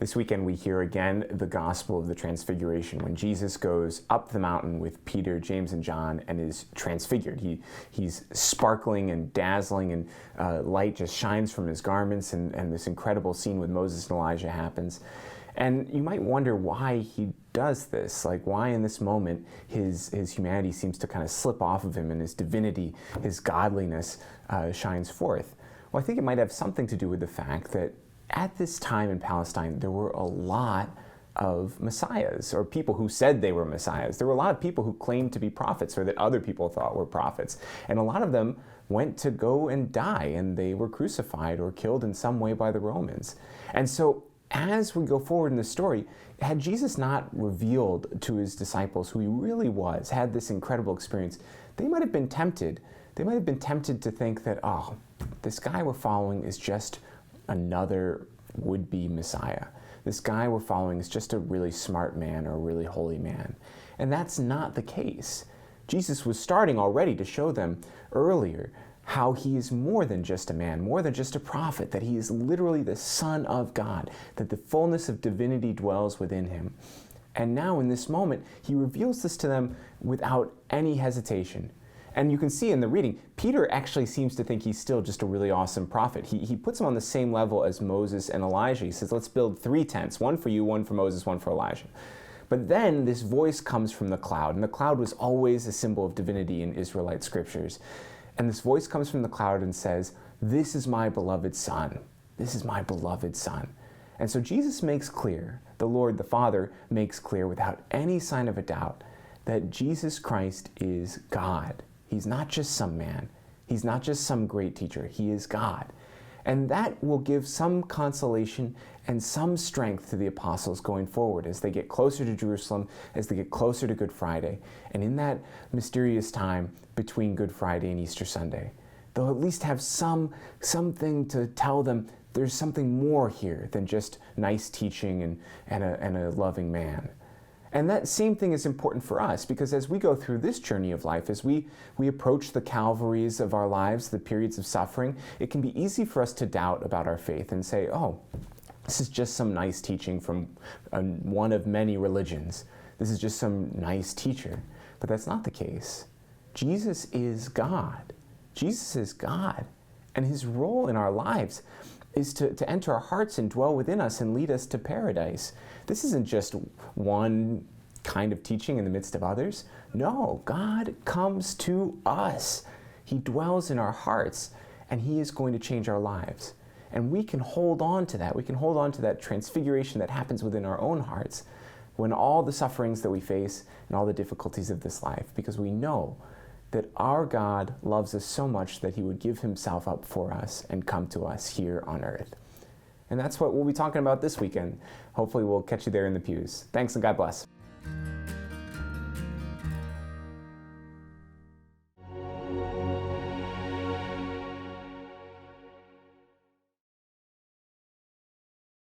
This weekend we hear again the gospel of the Transfiguration, when Jesus goes up the mountain with Peter, James, and John and is transfigured. He's sparkling and dazzling, and light just shines from his garments, and this incredible scene with Moses and Elijah happens. And you might wonder why he does this, like why in this moment his humanity seems to kind of slip off of him and his divinity, his godliness shines forth. Well, I think it might have something to do with the fact that at this time in Palestine, there were a lot of messiahs, or people who said they were messiahs. There were a lot of people who claimed to be prophets, or that other people thought were prophets. And a lot of them went to go and die, and they were crucified or killed in some way by the Romans. And so as we go forward in the story, had Jesus not revealed to his disciples who he really was, had this incredible experience, they might have been tempted. They might have been tempted to think that, oh, this guy we're following is just another would-be Messiah. This guy we're following is just a really smart man or a really holy man. And that's not the case. Jesus was starting already to show them earlier how he is more than just a man, more than just a prophet, that he is literally the Son of God, that the fullness of divinity dwells within him. And now in this moment, he reveals this to them without any hesitation. And you can see in the reading, Peter actually seems to think he's still just a really awesome prophet. He puts him on the same level as Moses and Elijah. He says, let's build 3 tents, one for you, one for Moses, one for Elijah. But then this voice comes from the cloud, and the cloud was always a symbol of divinity in Israelite scriptures. And this voice comes from the cloud and says, this is my beloved Son. This is my beloved Son. And so Jesus makes clear, the Lord, the Father, makes clear without any sign of a doubt that Jesus Christ is God. He's not just some man. He's not just some great teacher. He is God. And that will give some consolation and some strength to the apostles going forward as they get closer to Jerusalem, as they get closer to Good Friday. And in that mysterious time between Good Friday and Easter Sunday, they'll at least have something to tell them there's something more here than just nice teaching and a loving man. And that same thing is important for us, because as we go through this journey of life, as we approach the Calvaries of our lives, the periods of suffering, it can be easy for us to doubt about our faith and say, oh, this is just some nice teaching from one of many religions. This is just some nice teacher. But that's not the case. Jesus is God. Jesus is God. And his role in our lives is to enter our hearts and dwell within us and lead us to paradise. This isn't just one kind of teaching in the midst of others. No, God comes to us. He dwells in our hearts, and he is going to change our lives. And we can hold on to that. We can hold on to that transfiguration that happens within our own hearts when all the sufferings that we face and all the difficulties of this life, because we know that our God loves us so much that he would give himself up for us and come to us here on earth. And that's what we'll be talking about this weekend. Hopefully we'll catch you there in the pews. Thanks and God bless.